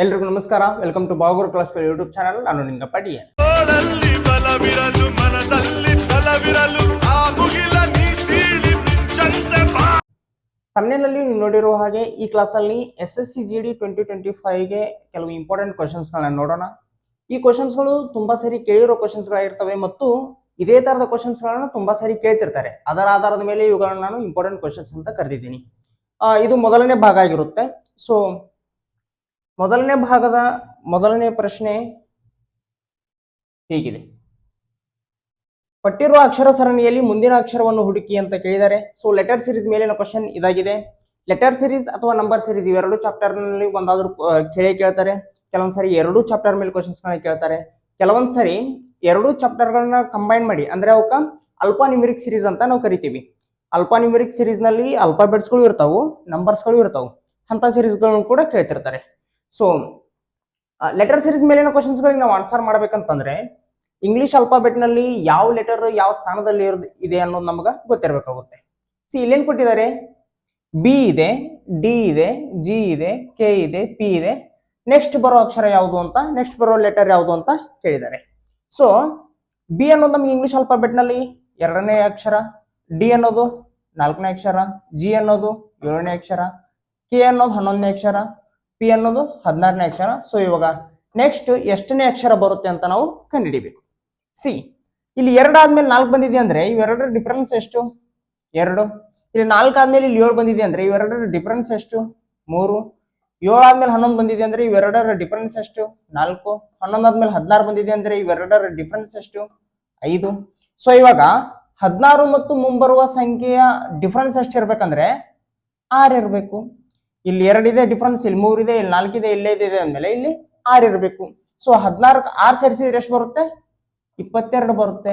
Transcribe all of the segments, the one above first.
ಎಲ್ರಿಗೂ ನಮಸ್ಕಾರ. Welcome to Bagur class YouTube channel. ನಾನು ನಿಂಗಪ್ಪ ಡಿ. ತಮ್ನೇಲಲ್ಲಿ ನೀವು ನೋಡಿರುವ ಹಾಗೆ ಈ ಕ್ಲಾಸಲ್ಲಿ SSC GD 2025ಗೆ ಕೆಲವು ಇಂಪಾರ್ಟೆಂಟ್ ಕ್ವಶನ್ಸ್ಗಳನ್ನ ನೋಡೋಣ. ಈ ಕ್ವಶನ್ಸ್ಗಳು ತುಂಬಾ ಸರಿ ಕೇಳಿರೋ ಕ್ವಶನ್ಸ್ಗಳಾಗಿರ್ತವೆ ಮತ್ತು ಇದೇ ತರದ ಕ್ವಶನ್ಸ್ಗಳನ್ನ ತುಂಬಾ ಸರಿ ಕೇಳ್ತಿರ್ತಾರೆ. ಅದರ ಆಧಾರದ ಮೇಲೆ ಇವುಗಳನ್ನ ನಾನು ಇಂಪಾರ್ಟೆಂಟ್ ಕ್ವಶನ್ಸ್ ಅಂತ ಕರೆದಿದ್ದೀನಿ. ಇದು ಮೊದಲನೇ ಭಾಗ ಆಗಿರುತ್ತೆ. ಸೊ ಮೊದಲನೇ ಭಾಗದ ಮೊದಲನೇ ಪ್ರಶ್ನೆ ಹೀಗಿದೆ: ಪಟ್ಟಿರುವ ಅಕ್ಷರ ಸರಣಿಯಲ್ಲಿ ಮುಂದಿನ ಅಕ್ಷರವನ್ನು ಹುಡುಕಿ ಅಂತ ಕೇಳಿದ್ದಾರೆ. ಸೊ ಲೆಟರ್ ಸಿರೀಸ್ ಮೇಲಿನ ಕ್ವಶನ್ ಇದಾಗಿದೆ. ಲೆಟರ್ ಸಿರೀಸ್ ಅಥವಾ ನಂಬರ್ ಸಿರೀಸ್ ಇವೆರಡು ಚಾಪ್ಟರ್ ನಲ್ಲಿ ಒಂದಾದ್ರೂ ಕೇಳ್ತಾರೆ. ಕೆಲವೊಂದ್ಸರಿ ಎರಡು ಚಾಪ್ಟರ್ ಮೇಲೆ ಕ್ವಶನ್ಸ್ ಕೇಳ್ತಾರೆ. ಕೆಲವೊಂದ್ಸರಿ ಎರಡು ಚಾಪ್ಟರ್ ಗಳನ್ನ ಕಂಬೈನ್ ಮಾಡಿ ಅಂದ್ರೆ ಅವಕ್ಕ ಅಲ್ಫಾ ನ್ಯೂಮರಿಕ್ ಸಿರೀಸ್ ಅಂತ ನಾವು ಕರಿತೀವಿ. ಅಲ್ಫಾ ನ್ಯೂಮರಿಕ್ ಸಿರೀಸ್ ನಲ್ಲಿ ಅಲ್ಫಾಬೆಟ್ಸ್ ಗಳು ಇರ್ತಾವು, ನಂಬರ್ಸ್ ಗಳು ಇರ್ತಾವು. ಅಂತ ಸಿರೀಸ್ ಗಳನ್ನು ಕೂಡ ಕೇಳ್ತಿರ್ತಾರೆ. ಸೊ ಲೆಟರ್ ಸಿರೀಸ್ ಮೇಲಿನ ಕ್ವಶನ್ಸ್ ಗಳಿಗೆ ನಾವು ಆನ್ಸರ್ ಮಾಡ್ಬೇಕಂತಂದ್ರೆ ಇಂಗ್ಲಿಷ್ ಅಲ್ಫಾಬೆಟ್ ನಲ್ಲಿ ಯಾವ ಲೆಟರ್ ಯಾವ ಸ್ಥಾನದಲ್ಲಿ ಇದೆ ಅನ್ನೋದು ನಮ್ಗೆ ಗೊತ್ತಿರಬೇಕಾಗುತ್ತೆ. ಇಲ್ಲೇನ್ ಕೊಟ್ಟಿದ್ದಾರೆ? ಬಿ ಇದೆ, ಡಿ ಇದೆ, ಜಿ ಇದೆ, ಕೆ ಇದೆ, ಪಿ ಇದೆ. ನೆಕ್ಸ್ಟ್ ಬರೋ ಅಕ್ಷರ ಯಾವುದು ಅಂತ, ನೆಕ್ಸ್ಟ್ ಬರೋ ಲೆಟರ್ ಯಾವುದು ಅಂತ ಕೇಳಿದ್ದಾರೆ. ಸೊ ಬಿ ಅನ್ನೋದು ನಮ್ಗೆ ಇಂಗ್ಲಿಷ್ ಅಲ್ಫಾಬೆಟ್ ನಲ್ಲಿ ಎರಡನೇ ಅಕ್ಷರ, ಡಿ ಅನ್ನೋದು ನಾಲ್ಕನೇ ಅಕ್ಷರ, ಜಿ ಅನ್ನೋದು ಏಳನೇ ಅಕ್ಷರ, ಕೆ ಅನ್ನೋದು 11ನೇ ಅಕ್ಷರ, ಪಿ ಅನ್ನೋದು 16ನೇ ಅಕ್ಷರ. ಸೊ ಇವಾಗ ನೆಕ್ಸ್ಟ್ ಎಷ್ಟನೇ ಅಕ್ಷರ ಬರುತ್ತೆ ಅಂತ ನಾವು ಕಂಡುಹಿಡಿಬೇಕು. ಇಲ್ಲಿ 2 ಆದ್ಮೇಲೆ 4 ಬಂದಿದೆ ಅಂದ್ರೆ ಇವೆರಡರ ಡಿಫರೆನ್ಸ್ ಎಷ್ಟು? 2. ಇಲ್ಲಿ 4 ಆದ್ಮೇಲೆ ಇಲ್ಲಿ 7 ಬಂದಿದೆ ಅಂದ್ರೆ ಇವೆರಡರ ಡಿಫರೆನ್ಸ್ ಎಷ್ಟು? 3. 7 ಆದ್ಮೇಲೆ 11 ಬಂದಿದೆ ಅಂದ್ರೆ ಇವೆರಡರ ಡಿಫರೆನ್ಸ್ ಎಷ್ಟು? 4. 11 ಆದ್ಮೇಲೆ 16 ಬಂದಿದೆ ಅಂದ್ರೆ ಇವೆರಡರ ಡಿಫರೆನ್ಸ್ ಎಷ್ಟು? 5. ಸೊ ಇವಾಗ 16 ಮತ್ತು ಮುಂಬರುವ ಸಂಖ್ಯೆಯ ಡಿಫರೆನ್ಸ್ ಎಷ್ಟು ಇರ್ಬೇಕಂದ್ರೆ 6 ಇರಬೇಕು. ಇಲ್ಲಿ 2 ಇದೆ ಡಿಫರೆನ್ಸ್, ಇಲ್ಲಿ 3 ಇದೆ, ಇಲ್ಲಿ 4 ಇದೆ, ಇಲ್ಲಿ 5 ಇದೆ ಅಂದ್ಮೇಲೆ ಇಲ್ಲಿ 6 ಇರಬೇಕು. ಸೊ 16ಕ್ಕೆ 6 ಸೇರಿಸಿದ್ರೆ ಎಷ್ಟು ಬರುತ್ತೆ? 22 ಬರುತ್ತೆ.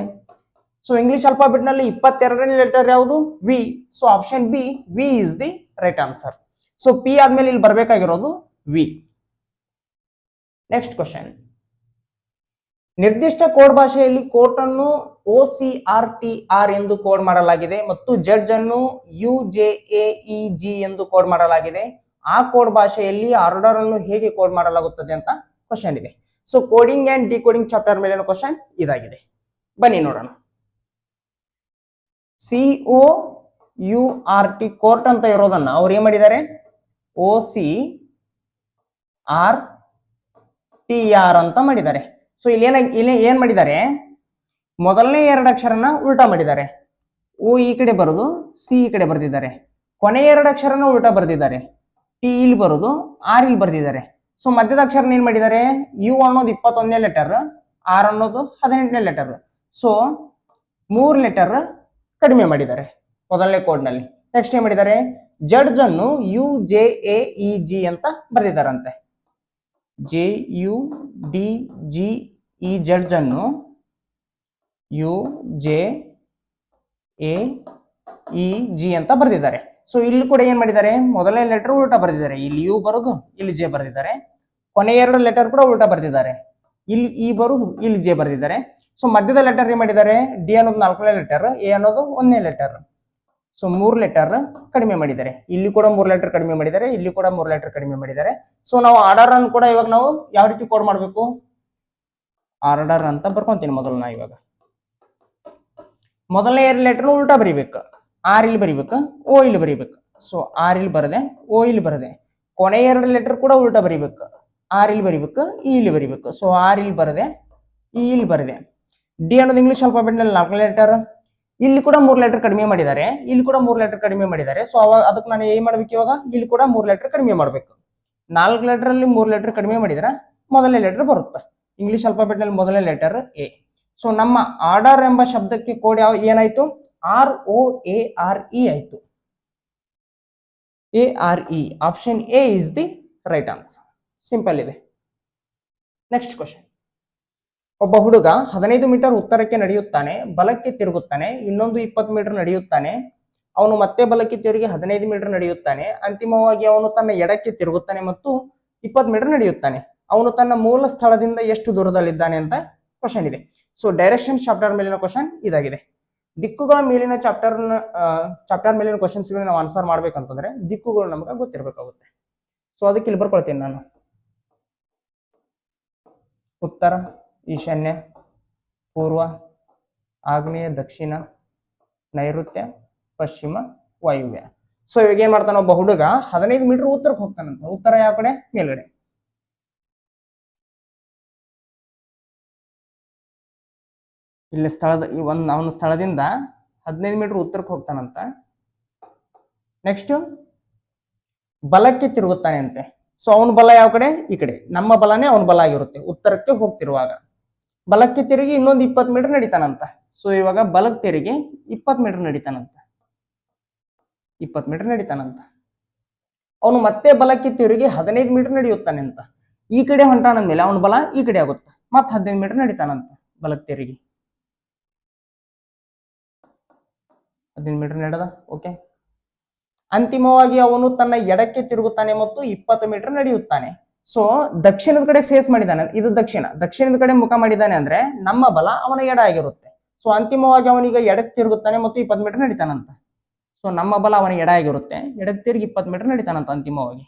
ಸೊ ಇಂಗ್ಲಿಷ್ ಅಲ್ಫಾಬೆಟ್ ನಲ್ಲಿ 22ನೇ ಲೆಟರ್ ಯಾವುದು? V. So option B, V is the right answer. So P ಆದ್ಮೇಲೆ ಇಲ್ಲಿ ಬರಬೇಕಾಗಿರೋದು ವಿ. ನೆಕ್ಸ್ಟ್ ಕ್ವಶನ್: ನಿರ್ದಿಷ್ಟ ಕೋಡ್ ಭಾಷೆಯಲ್ಲಿ ಕೋರ್ಟ್ ಅನ್ನು OCRTR ಎಂದು ಕೋಡ್ ಮಾಡಲಾಗಿದೆ ಮತ್ತು ಜಡ್ಜ್ ಅನ್ನು UJAEG ಎಂದು ಕೋಡ್ ಮಾಡಲಾಗಿದೆ. ಆ ಕೋಡ್ ಭಾಷೆಯಲ್ಲಿ ಆರ್ಡರ್ ಅನ್ನು ಹೇಗೆ ಕೋಡ್ ಮಾಡಲಾಗುತ್ತದೆ ಅಂತ ಕ್ವಶನ್ ಇದೆ. So coding and decoding chapter ಮೇಲಿನ ಕ್ವಶನ್ ಇದಾಗಿದೆ. ಬನ್ನಿ ನೋಡೋಣ. COURT ಕೋರ್ಟ್ ಅಂತ ಇರೋದನ್ನ ಅವ್ರು ಏನ್ ಮಾಡಿದ್ದಾರೆ? OCRTR ಅಂತ ಮಾಡಿದ್ದಾರೆ. ಸೊ ಇಲ್ಲಿ ಏನ್ ಮಾಡಿದ್ದಾರೆ? ಮೊದಲನೇ 2 ಅಕ್ಷರನ ಉಲ್ಟಾ ಮಾಡಿದ್ದಾರೆ. ಓ ಈ ಕಡೆ ಬರೋದು, ಸಿ ಈ ಕಡೆ ಬರ್ದಿದ್ದಾರೆ. ಕೊನೆಯ 2 ಅಕ್ಷರನ ಉಲ್ಟಾ ಬರ್ದಿದ್ದಾರೆ. ಟಿ ಇಲ್ಲಿ ಬರೋದು, ಆರ್ ಇಲ್ಲಿ ಬರ್ದಿದ್ದಾರೆ. ಸೊ ಮಧ್ಯದ ಅಕ್ಷರನ ಏನ್ ಮಾಡಿದ್ದಾರೆ? ಯು ಅನ್ನೋದು 21ನೇ ಲೆಟರ್, ಆರ್ ಅನ್ನೋದು 18ನೇ ಲೆಟರ್. ಸೊ 3 ಲೆಟರ್ ಕಡಿಮೆ ಮಾಡಿದ್ದಾರೆ ಮೊದಲನೇ ಕೋಡ್ ನಲ್ಲಿ. ನೆಕ್ಸ್ಟ್ ಏನ್ ಮಾಡಿದ್ದಾರೆ? ಜಡ್ಜ್ ಅನ್ನು UJAEG ಅಂತ ಬರ್ದಿದ್ದಾರಂತೆ. JUDGE ಜಡ್ಜ್ ಅನ್ನು UJAEG ಅಂತ ಬರ್ದಿದ್ದಾರೆ. ಸೊ ಇಲ್ಲಿ ಕೂಡ ಏನ್ ಮಾಡಿದ್ದಾರೆ? ಮೊದಲನೇ ಲೆಟರ್ ಉಲ್ಟಾ ಬರ್ದಿದ್ದಾರೆ. ಇಲ್ಲಿ ಯು ಬರೋದು, ಇಲ್ಲಿ ಜೆ ಬರ್ದಿದ್ದಾರೆ. ಕೊನೆಯ 2 ಲೆಟರ್ ಕೂಡ ಉಲ್ಟಾ ಬರ್ದಿದ್ದಾರೆ. ಇಲ್ಲಿ ಇ ಬರೋದು, ಇಲ್ಲಿ ಜೆ ಬರ್ದಿದ್ದಾರೆ. ಸೊ ಮಧ್ಯದ ಲೆಟರ್ ಏನ್ ಮಾಡಿದ್ದಾರೆ? ಡಿ ಅನ್ನೋದು 4ನೇ ಲೆಟರ್, ಎ ಅನ್ನೋದು 1ನೇ ಲೆಟರ್. ಸೊ 3 ಲೆಟರ್ ಕಡಿಮೆ ಮಾಡಿದ್ದಾರೆ. ಇಲ್ಲಿ ಕೂಡ 3 ಲೆಟರ್ ಕಡಿಮೆ ಮಾಡಿದ್ದಾರೆ, ಇಲ್ಲಿ ಕೂಡ 3 ಲೆಟರ್ ಕಡಿಮೆ ಮಾಡಿದ್ದಾರೆ. ಸೊ ನಾವು ಆರ್ಡರ್ ಅನ್ನು ಕೂಡ ಇವಾಗ ನಾವು ಯಾವ ರೀತಿ ಕೋಡ್ ಮಾಡಬೇಕು? ಆರ್ಡರ್ ಅಂತ ಬರ್ಕೊಂತೀನಿ ಮೊದಲು. ನಾ ಇವಾಗ ಮೊದಲನೇ 2 ಲೆಟರ್ ಉಲ್ಟಾ ಬರಿಬೇಕು. ಆರ್ ಇಲ್ಲಿ ಬರಿಬೇಕು, ಓ ಇಲ್ಲಿ ಬರಿಬೇಕು. ಸೊ ಆರ್ ಇಲ್ಲಿ ಬರದೆ, ಓ ಇಲ್ಲಿ ಬರದೆ. ಕೊನೆಯ 2 ಲೆಟರ್ ಕೂಡ ಉಲ್ಟಾ ಬರಿಬೇಕು. ಆರ್ ಇಲ್ಲಿ ಬರಿಬೇಕು, ಇ ಇಲ್ಲಿ ಬರಿಬೇಕು. ಸೊ ಆರ್ ಇಲ್ಲಿ ಬರದೆ, ಇ ಇಲ್ಲಿ ಬರದೆ. ಡಿ ಅನ್ನೋದು ಇಂಗ್ಲಿಷ್ ಅಲ್ಫಾಬೆಟ್ ನಲ್ಲಿ 4ನೇ ಲೆಟರ್. ಇಲ್ಲಿ ಕೂಡ 3 ಲೆಟರ್ ಕಡಿಮೆ ಮಾಡಿದ್ದಾರೆ, ಇಲ್ಲಿ ಕೂಡ 3 ಲೆಟರ್ ಕಡಿಮೆ ಮಾಡಿದ್ದಾರೆ. ಸೊ ಅವಾಗ ಅದಕ್ಕೆ ನಾನು ಏನ್ ಮಾಡ್ಬೇಕು? ಇವಾಗ ಇಲ್ಲಿ ಕೂಡ 3 ಲೆಟರ್ ಕಡಿಮೆ ಮಾಡ್ಬೇಕು. 4 ಲೆಟರ್ ಅಲ್ಲಿ 3 ಲೆಟರ್ ಕಡಿಮೆ ಮಾಡಿದ್ರೆ ಮೊದಲನೇ ಲೆಟರ್ ಬರುತ್ತೆ. ಇಂಗ್ಲಿಷ್ ಅಲ್ಫಾಬೆಟ್ ನಲ್ಲಿ ಮೊದಲನೇ ಲೆಟರ್ ಎ. ಸೊ ನಮ್ಮ ಆರ್ಡರ್ ಎಂಬ ಶಬ್ದಕ್ಕೆ ಕೋಡ್ ಏನಾಯ್ತು? ROARE ಆಯ್ತು. ARE. Option A is the right answer. Simple ಇದೆ. ನೆಕ್ಸ್ಟ್ ಕ್ವಶನ್: ಒಬ್ಬ ಹುಡುಗ 15 ಮೀಟರ್ ಉತ್ತರಕ್ಕೆ ನಡೆಯುತ್ತಾನೆ, ಬಲಕ್ಕೆ ತಿರುಗುತ್ತಾನೆ, ಇನ್ನೊಂದು 20 ಮೀಟರ್ ನಡೆಯುತ್ತಾನೆ. ಅವನು ಮತ್ತೆ ಬಲಕ್ಕೆ ತಿರುಗಿ 15 ಮೀಟರ್ ನಡೆಯುತ್ತಾನೆ. ಅಂತಿಮವಾಗಿ ಅವನು ತನ್ನ ಎಡಕ್ಕೆ ತಿರುಗುತ್ತಾನೆ ಮತ್ತು 20 ಮೀಟರ್ ನಡೆಯುತ್ತಾನೆ. ಅವನು ತನ್ನ ಮೂಲ ಸ್ಥಳದಿಂದ ಎಷ್ಟು ದೂರದಲ್ಲಿದ್ದಾನೆ ಅಂತ ಕ್ವಶನ್ ಇದೆ. ಸೊ ಡೈರೆಕ್ಷನ್ ಚಾಪ್ಟರ್ ಮೇಲಿನ ಕ್ವಶನ್ ಇದಾಗಿದೆ. ದಿಕ್ಕುಗಳ ಮೇಲಿನ ಚಾಪ್ಟರ್ ಮೇಲಿನ ಕ್ವಶನ್ಸ್ ನಾವು ಆನ್ಸರ್ ಮಾಡ್ಬೇಕಂತಂದ್ರೆ ದಿಕ್ಕುಗಳು ನಮಗೆ ಗೊತ್ತಿರಬೇಕಾಗುತ್ತೆ. ಸೊ ಅದಕ್ಕೆ ಇಲ್ಲಿ ಬರ್ಕೊಳ್ತೀನಿ ನಾನು. ಉತ್ತರ, ಈಶಾನ್ಯ, ಪೂರ್ವ, ಆಗ್ನೇಯ, ದಕ್ಷಿಣ, ನೈಋತ್ಯ, ಪಶ್ಚಿಮ, ವಾಯುವ್ಯ. ಸೊ ಇವಾಗ ಏನ್ ಮಾಡ್ತಾನ ಒಬ್ಬ ಹುಡುಗ 15 ಮೀಟರ್ ಉತ್ತರಕ್ಕೆ ಹೋಗ್ತಾನಂತ. ಉತ್ತರ ಯಾವ ಕಡೆ? ಮೇಲ್ಗಡೆ. ಇಲ್ಲಿ ಸ್ಥಳದ ಅವನ ಸ್ಥಳದಿಂದ 15 ಮೀಟರ್ ಉತ್ತರಕ್ಕೆ ಹೋಗ್ತಾನಂತ. ನೆಕ್ಸ್ಟ್ ಬಲಕ್ಕೆ ತಿರುಗುತ್ತಾನೆ ಅಂತೆ. ಸೊ ಅವನ ಬಲ ಯಾವ ಕಡೆ? ಈ ಕಡೆ. ನಮ್ಮ ಬಲನೇ ಅವನ ಬಲ ಆಗಿರುತ್ತೆ ಉತ್ತರಕ್ಕೆ ಹೋಗ್ತಿರುವಾಗ. ಬಲಕ್ಕೆ ತಿರುಗಿ ಇನ್ನೊಂದು 20 ಮೀಟರ್ ನಡೀತಾನಂತ. ಸೊ ಇವಾಗ ಬಲಕ್ಕೆ ತಿರುಗಿ 20 ಮೀಟರ್ ನಡೀತಾನಂತ. 20 ಮೀಟರ್ ನಡೀತಾನಂತ. ಅವನು ಮತ್ತೆ ಬಲಕ್ಕೆ ತಿರುಗಿ 15 ಮೀಟರ್ ನಡೆಯುತ್ತಾನೆ ಅಂತ. ಈ ಕಡೆ ಹೊಂಟಾನಂದ್ಮೇಲೆ ಅವನ ಬಲ ಈ ಕಡೆ ಆಗುತ್ತೆ. ಮತ್ತೆ 15 ಮೀಟರ್ ನಡೀತಾನಂತ ಬಲಕ್ಕೆ ತಿರುಗಿ. 15 ಮೀಟರ್ ನಡೆದ. ಓಕೆ. ಅಂತಿಮವಾಗಿ ಅವನು ತನ್ನ ಎಡಕ್ಕೆ ತಿರುಗುತ್ತಾನೆ ಮತ್ತು 20 ಮೀಟರ್ ನಡೆಯುತ್ತಾನೆ. ಸೊ ದಕ್ಷಿಣದ ಕಡೆ ಫೇಸ್ ಮಾಡಿದ್ದಾನೆ. ಇದು ದಕ್ಷಿಣದ ಕಡೆ ಮುಖ ಮಾಡಿದ್ದಾನೆ ಅಂದ್ರೆ ನಮ್ಮ ಬಲ ಅವನ ಎಡ ಆಗಿರುತ್ತೆ. ಸೊ ಅಂತಿಮವಾಗಿ ಅವನಿಗ ಎಡಕ್ಕೆ ತಿರುಗುತ್ತಾನೆ ಮತ್ತು 20 ಮೀಟರ್ ನಡೀತಾನಂತ. ಸೊ ನಮ್ಮ ಬಲ ಅವನ ಎಡ ಆಗಿರುತ್ತೆ. ಎಡಕ್ಕೆ ತಿರುಗಿ 20 ಮೀಟರ್ ನಡೀತಾನಂತ. ಅಂತಿಮವಾಗಿ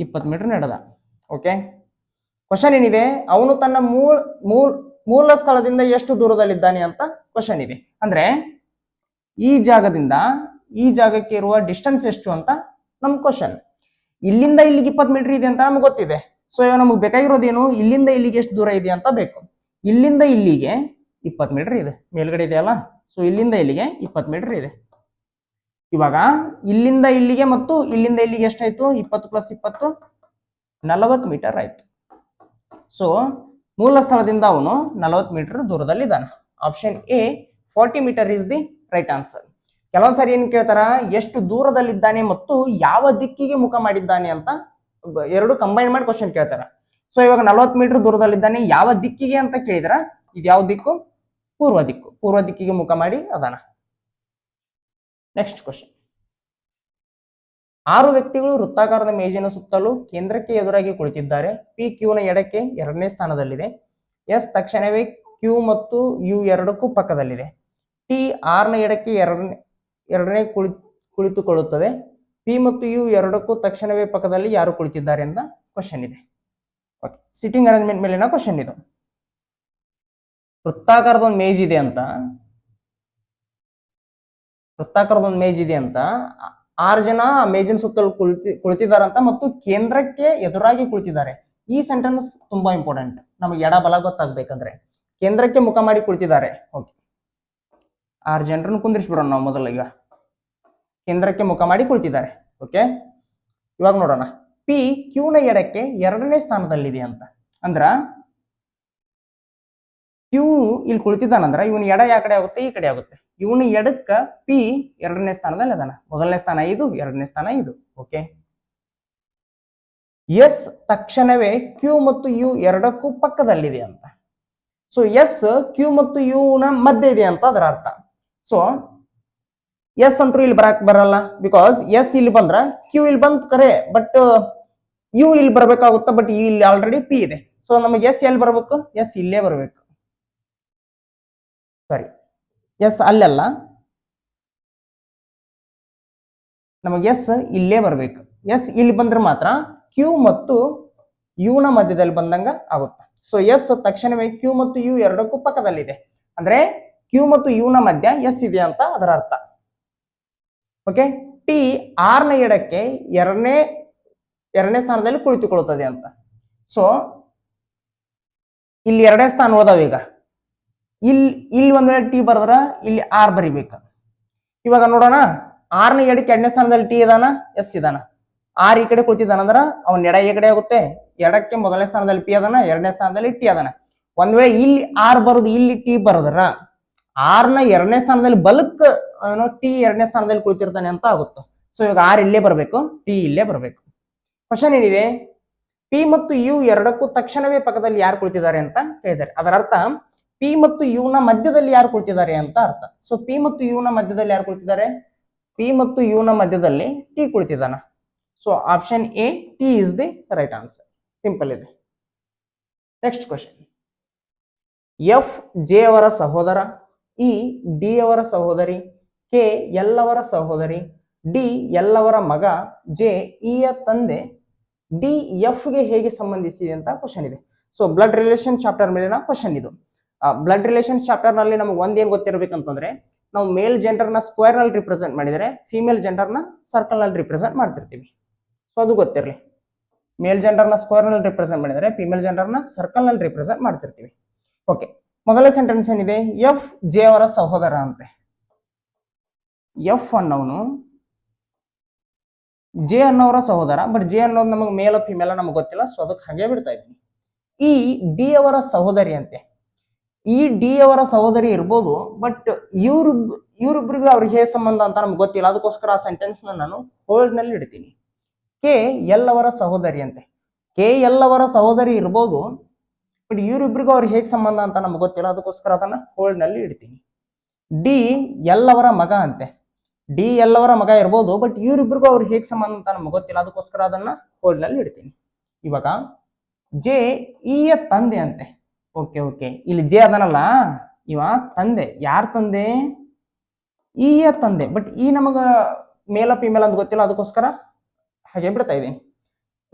20 ಮೀಟರ್ ನಡೆದ. ಓಕೆ. ಕ್ವಶನ್ ಏನಿದೆ? ಅವನು ತನ್ನ ಮೂಲ ಸ್ಥಳದಿಂದ ಎಷ್ಟು ದೂರದಲ್ಲಿದ್ದಾನೆ ಅಂತ ಕ್ವಶನ್ ಇದೆ. ಅಂದ್ರೆ ಈ ಜಾಗದಿಂದ ಈ ಜಾಗಕ್ಕೆ ಇರುವ ಡಿಸ್ಟೆನ್ಸ್ ಎಷ್ಟು ಅಂತ ನಮ್ ಕ್ವಶನ್. ಇಲ್ಲಿಂದ ಇಲ್ಲಿಗೆ 20 ಮೀಟರ್ ಇದೆ ಅಂತ ನಮ್ಗೆ ಗೊತ್ತಿದೆ. ಸೊ ಇವಾಗ ನಮ್ಗೆ ಬೇಕಾಗಿರೋದೇನು? ಇಲ್ಲಿಂದ ಇಲ್ಲಿಗೆ ಎಷ್ಟು ದೂರ ಇದೆ ಅಂತ ಬೇಕು. ಇಲ್ಲಿಂದ ಇಲ್ಲಿಗೆ 20 ಮೀಟರ್ ಇದೆ, ಮೇಲ್ಗಡೆ ಇದೆಯಲ್ಲ. ಸೊ ಇಲ್ಲಿಂದ ಇಲ್ಲಿಗೆ 20 ಮೀಟರ್ ಇದೆ. ಇವಾಗ ಇಲ್ಲಿಂದ ಇಲ್ಲಿಗೆ ಮತ್ತು ಇಲ್ಲಿಂದ ಇಲ್ಲಿಗೆ ಎಷ್ಟಾಯ್ತು? 20 + 20 40 ಮೀಟರ್ ಆಯ್ತು. ಸೊ ಮೂಲ ಸ್ಥಳದಿಂದ ಅವನು 40 ಮೀಟರ್ ದೂರದಲ್ಲಿದ್ದಾನೆ. Option A 40 meter is the right answer. ಕೆಲವೊಂದ್ಸರಿ ಏನ್ ಕೇಳ್ತಾರ, ಎಷ್ಟು ದೂರದಲ್ಲಿದ್ದಾನೆ ಮತ್ತು ಯಾವ ದಿಕ್ಕಿಗೆ ಮುಖ ಮಾಡಿದ್ದಾನೆ ಅಂತ ಎರಡು ಕಂಬೈನ್ ಮಾಡಿ ಕ್ವಶನ್ ಕೇಳ್ತಾರ. ಸೊ ಇವಾಗ 40 ಮೀಟರ್ ದೂರದಲ್ಲಿದ್ದಾನೆ, ಯಾವ ದಿಕ್ಕಿಗೆ ಅಂತ ಕೇಳಿದ್ರ ಇದು ಯಾವ ದಿಕ್ಕು? ಪೂರ್ವ ದಿಕ್ಕು. ಪೂರ್ವ ದಿಕ್ಕಿಗೆ ಮುಖ ಮಾಡಿ ಅದಾನ. Next question. 6 ವ್ಯಕ್ತಿಗಳು ವೃತ್ತಾಕಾರದ ಮೇಜಿನ ಸುತ್ತಲೂ ಕೇಂದ್ರಕ್ಕೆ ಎದುರಾಗಿ ಕುಳಿತಿದ್ದಾರೆ. ಪಿ ಕ್ಯೂನ ಎಡಕ್ಕೆ 2ನೇ ಸ್ಥಾನದಲ್ಲಿದೆ. ಎಸ್ ತಕ್ಷಣವೇ ಕ್ಯೂ ಮತ್ತು ಯು ಎರಡಕ್ಕೂ ಪಕ್ಕದಲ್ಲಿದೆ. ಟಿ ಆರ್ ನ ಎಡಕ್ಕೆ ಎರಡನೇ ಕುಳಿತುಕೊಳ್ಳುತ್ತದೆ. ಪಿ ಮತ್ತು ಯು ಎರಡಕ್ಕೂ ತಕ್ಷಣವೇ ಪಕ್ಕದಲ್ಲಿ ಯಾರು ಕುಳಿತಿದ್ದಾರೆ ಅಂತ ಕ್ವಶನ್ ಇದೆ. ಓಕೆ. ಸಿಟ್ಟಿಂಗ್ ಅರೇಂಜ್ಮೆಂಟ್ ಮೇಲಿನ ಕ್ವಶನ್ ಇದು. ವೃತ್ತಾಕಾರದ ಒಂದು ಮೇಜ್ ಇದೆ ಅಂತ 6 ಜನ ಮೇಜಿನ ಸುತ್ತಲೂ ಕುಳಿತಿದ್ದಾರಂತ ಮತ್ತು ಕೇಂದ್ರಕ್ಕೆ ಎದುರಾಗಿ ಕುಳಿತಿದ್ದಾರೆ. ಈ ಸೆಂಟೆನ್ಸ್ ತುಂಬಾ ಇಂಪಾರ್ಟೆಂಟ್. ನಮಗೆ ಎಡ ಬಲ ಗೊತ್ತಾಗ್ಬೇಕಂದ್ರೆ ಕೇಂದ್ರಕ್ಕೆ ಮುಖ ಮಾಡಿ ಕುಳಿತಿದ್ದಾರೆ. ಓಕೆ. 6 ಜನರನ್ನು ಕುಂದಿರಿಸ್ಬಿಡೋಣ ನಾವು ಮೊದಲ. ಈಗ ಕೇಂದ್ರಕ್ಕೆ ಮುಖ ಮಾಡಿ ಕುಳಿತಿದ್ದಾರೆ. ಓಕೆ. ಇವಾಗ ನೋಡೋಣ. ಪಿ ಕ್ಯೂನ ಎಡಕ್ಕೆ 2ನೇ ಸ್ಥಾನದಲ್ಲಿದೆ ಅಂತ. ಅಂದ್ರ ಕ್ಯೂ ಇಲ್ಲಿ ಕುಳಿತಿದ್ದಾನಂದ್ರ ಇವನ್ ಎಡ ಯಾವ ಕಡೆ ಆಗುತ್ತೆ? ಈ ಕಡೆ ಆಗುತ್ತೆ. ಇವನು ಎಡಕ್ಕ ಪಿ 2ನೇ ಸ್ಥಾನದಲ್ಲಿ ಅದಾನ. 1ನೇ ಸ್ಥಾನ ಇದು, 2ನೇ ಸ್ಥಾನ ಇದು. ಓಕೆ. ಎಸ್ ತಕ್ಷಣವೇ ಕ್ಯೂ ಮತ್ತು ಯು ಎರಡಕ್ಕೂ ಪಕ್ಕದಲ್ಲಿದೆ ಅಂತ. ಸೊ ಎಸ್ ಕ್ಯೂ ಮತ್ತು ಯು ನ ಮಧ್ಯೆ ಇದೆ ಅಂತ ಅದರ ಅರ್ಥ. ಸೊ ಎಸ್ ಅಂತೂ ಇಲ್ಲಿ ಬರಲ್ಲ, ಬಿಕಾಸ್ ಎಸ್ ಇಲ್ಲಿ ಬಂದ್ರ ಕ್ಯೂ ಇಲ್ಲಿ ಬಂದ್ ಕರೆ, ಬಟ್ ಯು ಇಲ್ಲಿ ಬರ್ಬೇಕಾಗುತ್ತ. ಬಟ್ ಇಲ್ಲಿ ಆಲ್ರೆಡಿ ಪಿ ಇದೆ. ಸೊ ನಮಗೆ ಎಸ್ ಎಲ್ಲಿ ಬರ್ಬೇಕು? ಎಸ್ ಇಲ್ಲೇ ಬರ್ಬೇಕು. ಸಾರಿ, ಎಸ್ ಅಲ್ಲೆಲ್ಲ, ನಮಗೆ ಎಸ್ ಇಲ್ಲೇ ಬರ್ಬೇಕು. ಎಸ್ ಇಲ್ಲಿ ಬಂದ್ರೆ ಮಾತ್ರ ಕ್ಯೂ ಮತ್ತು ಯು ನ ಮಧ್ಯದಲ್ಲಿ ಬಂದಂಗ ಆಗುತ್ತೆ. ಸೊ ಎಸ್ ತಕ್ಷಣವೇ ಕ್ಯೂ ಮತ್ತು ಯು ಎರಡಕ್ಕೂ ಪಕ್ಕದಲ್ಲಿದೆ. ಅಂದ್ರೆ ಕ್ಯೂ ಮತ್ತು ಯು ನ ಮಧ್ಯ ಎಸ್ ಇದೆ ಅಂತ ಅದರ ಅರ್ಥ. ಓಕೆ. ಟಿ ಆರ್ ನ ಎಡಕ್ಕೆ ಎರಡನೇ ಸ್ಥಾನದಲ್ಲಿ ಕುಳಿತುಕೊಳ್ಳುತ್ತದೆ ಅಂತ. ಸೊ ಇಲ್ಲಿ 2ನೇ ಸ್ಥಾನ ಹೋದಾವ. ಈಗ ಇಲ್ಲಿ ಒಂದ್ ವೇಳೆ ಟಿ ಬರೆದ್ರ ಇಲ್ಲಿ ಆರ್ ಬರಿಬೇಕು. ಇವಾಗ ನೋಡೋಣ. ಆರ್ ನ ಎಡಕ್ಕೆ 2ನೇ ಸ್ಥಾನದಲ್ಲಿ ಟಿ ಇದಾನ, ಎಸ್ ಇದಾನ. ಆರ್ ಈ ಕಡೆ ಕುಳಿತಿದ್ದಾನ ಅಂದ್ರ ಅವನ್ ಎಡ ಈ ಕಡೆ ಆಗುತ್ತೆ. ಎಡಕ್ಕೆ 1ನೇ ಸ್ಥಾನದಲ್ಲಿ ಪಿ ಅದಾನ, 2ನೇ ಸ್ಥಾನದಲ್ಲಿ ಟಿ ಅದಾನ. ಒಂದ್ ವೇಳೆ ಇಲ್ಲಿ ಆರ್ ಬರೋದು ಇಲ್ಲಿ ಟಿ ಬರೋದ್ರ ಆರ್ ನ 2ನೇ ಸ್ಥಾನದಲ್ಲಿ ಬಲಕ್ ಟಿ 2ನೇ ಸ್ಥಾನದಲ್ಲಿ ಕುಳಿತಿರ್ತಾನೆ ಅಂತ ಆಗುತ್ತೆ. ಸೊ ಇವಾಗ ಆರ್ ಇಲ್ಲೇ ಬರ್ಬೇಕು, ಟಿ ಇಲ್ಲೇ ಬರ್ಬೇಕು. ಕ್ವಶನ್ ಏನಿದೆ? ಪಿ ಮತ್ತು ಯು ಎರಡಕ್ಕೂ ತಕ್ಷಣವೇ ಪಕ್ಕದಲ್ಲಿ ಯಾರು ಕುಳಿತಿದ್ದಾರೆ ಅಂತ ಹೇಳಿದ್ದಾರೆ. ಅದರ ಅರ್ಥ ಪಿ ಮತ್ತು ಯು ನ ಮಧ್ಯದಲ್ಲಿ ಯಾರು ಕುಳಿತಿದ್ದಾರೆ ಅಂತ ಅರ್ಥ. ಸೊ ಪಿ ಮತ್ತು ಯು ನ ಮಧ್ಯದಲ್ಲಿ ಯಾರು ಕುಳಿತಿದ್ದಾರೆ? ಪಿ ಮತ್ತು ಯು ನ ಮಧ್ಯದಲ್ಲಿ ಟಿ ಕುಳಿತಿದ್ದಾನ. So option A T is the right answer. Simple ಇದೆ. Next question. ಎಫ್ ಜೆ ಅವರ ಸಹೋದರ, ಇ ಡಿ ಅವರ ಸಹೋದರಿ, ಕೆ ಎಲ್ಲವರ ಸಹೋದರಿ, ಡಿ ಎಲ್ಲವರ ಮಗ, ಜೆ ಇ ಯ ತಂದೆ, ಡಿ ಎಫ್ ಗೆ ಹೇಗೆ ಸಂಬಂಧಿಸಿದೆ ಅಂತ ಕ್ವಶನ್ ಇದೆ. ಸೊ ಬ್ಲಡ್ ರಿಲೇಷನ್ ಚಾಪ್ಟರ್ ಮೇಲಿನ ಕ್ವಶನ್ ಇದು. ಬ್ಲಡ್ ರಿಲೇಷನ್ ಚಾಪ್ಟರ್ ನಲ್ಲಿ ನಮಗೆ ಒಂದೇನ್ ಗೊತ್ತಿರಬೇಕಂತಂದ್ರೆ, ನಾವು ಮೇಲ್ ಜೆಂಡರ್ ನ ಸ್ಕ್ವೇರ್ ನಲ್ಲಿ ರಿಪ್ರೆಸೆಂಟ್ ಮಾಡಿದರೆ ಫಿಮೇಲ್ ಜೆಂಡರ್ ನ ಸರ್ಕಲ್ ನಲ್ಲಿ ರಿಪ್ರೆಸೆಂಟ್ ಮಾಡ್ತಿರ್ತೀವಿ. ಸೊ ಅದು ಗೊತ್ತಿರಲಿ. ಮೇಲ್ ಜೆಂಡರ್ ನ ಸ್ಕ್ವೇರ್ ನಲ್ಲಿ ರಿಪ್ರೆಸೆಂಟ್ ಮಾಡಿದರೆ ಫಿಮೇಲ್ ಜೆಂಡರ್ ನ ಸರ್ಕಲ್ ನಲ್ಲಿ ರಿಪ್ರೆಸೆಂಟ್ ಮಾಡ್ತಿರ್ತೀವಿ. ಓಕೆ, ಮೊದಲ ಸೆಂಟೆನ್ಸ್ ಏನಿದೆ, ಎಫ್ ಜೆ ಅವರ ಸಹೋದರ ಅಂತೆ. ಎಫ್ ಅನ್ನೋನು ಜೆ ಅನ್ನೋರ ಸಹೋದರ, ಬಟ್ ಜೆ ಅನ್ನೋದು ನಮಗೆ ಮೇಲ್ ಫಿಮೇಲ್ ನಮಗೆ ಗೊತ್ತಿಲ್ಲ, ಸೊ ಅದಕ್ಕೆ ಹಾಗೆ ಬಿಡ್ತಾ ಇದ್ದೀನಿ. ಈ ಡಿ ಅವರ ಸಹೋದರಿ ಅಂತೆ. ಈ ಡಿ ಅವರ ಸಹೋದರಿ ಇರ್ಬೋದು, ಬಟ್ ಇವ್ರಿಬ್ರಿಗೂ ಅವ್ರಿಗೆ ಹೇಗೆ ಸಂಬಂಧ ಅಂತ ನಮ್ಗೆ ಗೊತ್ತಿಲ್ಲ, ಅದಕ್ಕೋಸ್ಕರ ಆ ಸೆಂಟೆನ್ಸ್ ನಾನು ಹೋಲ್ಡ್ ನಲ್ಲಿ ಇಡ್ತೀನಿ. ಕೆ ಎಲ್ ಅವರ ಸಹೋದರಿ ಅಂತೆ. ಕೆ ಎಲ್ ಅವರ ಸಹೋದರಿ ಇರ್ಬೋದು, ಬಟ್ ಇವ್ರಿಬ್ರಿಗೂ ಅವ್ರಿಗೆ ಹೇಗೆ ಸಂಬಂಧ ಅಂತ ನಮ್ಗೆ ಗೊತ್ತಿಲ್ಲ, ಅದಕ್ಕೋಸ್ಕರ ಅದನ್ನ ಹೋಲ್ಡ್ ನಲ್ಲಿ ಇಡ್ತೀನಿ. ಡಿ ಎಲ್ ಅವರ ಮಗ ಅಂತೆ. ಡಿ ಎಲ್ ಅವರ ಮಗ ಇರ್ಬೋದು, ಬಟ್ ಇವ್ರಿಬ್ರಿಗೂ ಅವ್ರಿಗೆ ಹೇಗೆ ಸಂಬಂಧ ಅಂತ ನಮ್ಗೆ ಗೊತ್ತಿಲ್ಲ, ಅದಕ್ಕೋಸ್ಕರ ಅದನ್ನ ಹೋಲ್ಡ್ ನಲ್ಲಿ ಇಡ್ತೀನಿ. ಇವಾಗ ಜೆ ಇ ಯ ತಂದೆ ಅಂತೆ. ಓಕೆ ಓಕೆ, ಇಲ್ಲಿ ಜೆ ಅದನಲ್ಲ, ಇವ ತಂದೆ. ಯಾರ ತಂದೆ? ಇ ಯ ತಂದೆ. ಬಟ್ ಈ ನಮಗ ಮೇಲ ಫಿಮೇಲ್ ಅಂತ ಗೊತ್ತಿಲ್ಲ, ಅದಕ್ಕೋಸ್ಕರ ಹಾಗೆ ಬಿಡ್ತಾ ಇದ್ದೀನಿ.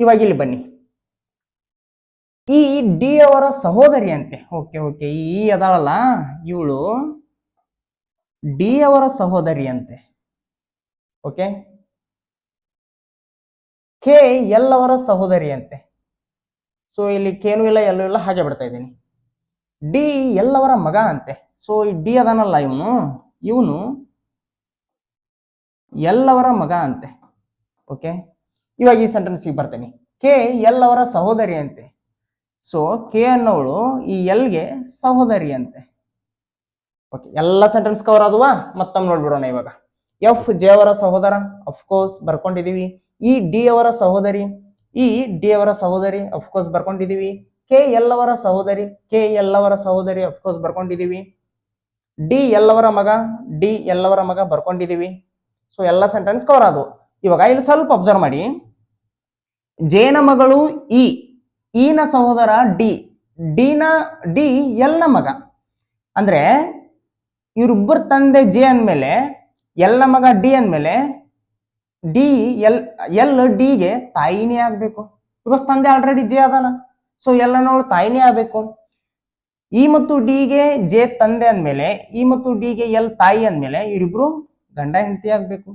ಇವಾಗ ಇಲ್ಲಿ ಬನ್ನಿ, ಈ ಡಿ ಅವರ ಸಹೋದರಿ ಅಂತೆ. ಓಕೆ ಓಕೆ, ಈ ಅದಾಳಲ್ಲ ಇವಳು ಡಿ ಅವರ ಸಹೋದರಿ ಅಂತೆ. ಓಕೆ, ಕೆ ಎಲ್ ಅವರ ಸಹೋದರಿ ಅಂತೆ. ಸೊ ಇಲ್ಲಿ ಕೇನು ಇಲ್ಲ, ಎಲ್ಲೂ ಇಲ್ಲ, ಹಾಗೆ ಬಿಡ್ತಾ ಇದ್ದೀನಿ. ಡಿ ಎಲ್ ಅವರ ಮಗ ಅಂತೆ. ಸೊ ಈ ಡಿ ಅದಾನಲ್ಲ ಇವನು ಎಲ್ ಅವರ ಮಗ ಅಂತೆ. ಓಕೆ, ಇವಾಗ ಈ ಸೆಂಟೆನ್ಸ್ಗೆ ಬರ್ತೇನೆ. ಕೆ ಎಲ್ ಅವರ ಸಹೋದರಿ ಅಂತೆ. ಸೊ ಕೆ ಅನ್ನೋಳು ಈ ಎಲ್ಗೆ ಸಹೋದರಿ ಅಂತೆ. ಓಕೆ, ಎಲ್ಲ ಸೆಂಟೆನ್ಸ್ ಕವರ್ ಆದುವಾ? ಮತ್ತೊಮ್ಮೆ ನೋಡ್ಬಿಡೋಣ. ಇವಾಗ ಎಫ್ ಜೆ ಅವರ ಸಹೋದರ, ಅಫ್ಕೋರ್ಸ್ ಬರ್ಕೊಂಡಿದೀವಿ. ಈ ಡಿ ಅವರ ಸಹೋದರಿ, ಈ ಡಿ ಅವರ ಸಹೋದರಿ ಅಫ್ಕೋರ್ಸ್ ಬರ್ಕೊಂಡಿದೀವಿ. ಕೆ ಎಲ್ ಅವರ ಸಹೋದರಿ, ಕೆ ಎಲ್ ಅವರ ಸಹೋದರಿ ಅಫ್ಕೋರ್ಸ್ ಬರ್ಕೊಂಡಿದೀವಿ. ಡಿ ಎಲ್ ಅವರ ಮಗ, ಡಿ ಎಲ್ ಅವರ ಮಗ ಬರ್ಕೊಂಡಿದೀವಿ. ಸೊ ಎಲ್ಲ ಸೆಂಟೆನ್ಸ್ ಕವರ್ ಆದವು. ಇವಾಗ ಇಲ್ಲಿ ಸ್ವಲ್ಪ ಅಬ್ಸರ್ವ್ ಮಾಡಿ. ಜೇನ ಮಗಳು ಇ, ಇ ನ ಸಹೋದರ ಡಿ, ಡಿ ಎಲ್ ನ ಮಗ. ಅಂದ್ರೆ ಇವ್ರಿಬ್ಬರ ತಂದೆ ಜೆ ಅಂದ್ಮೇಲೆ ಎಲ್ ನ ಮಗ ಡಿ ಅಂದ್ಮೇಲೆ ಡಿ ಎಲ್ ಡಿಗೆ ತಾಯಿನೇ ಆಗ್ಬೇಕು. ಬಿಕಾಸ್ ತಂದೆ ಆಲ್ರೆಡಿ ಜೆ ಅದಾನ. ಸೊ ಎಲ್ಲ ನೋಡು ತಾಯಿನೇ ಆಗ್ಬೇಕು. ಇ ಮತ್ತು ಡಿಗೆ ಜೆ ತಂದೆ ಅಂದ್ಮೇಲೆ ಇ ಮತ್ತು ಡಿಗೆ ಎಲ್ ತಾಯಿ ಅಂದ್ಮೇಲೆ ಇವರಿಬ್ರು ಗಂಡ ಹೆಂಡತಿ ಆಗ್ಬೇಕು,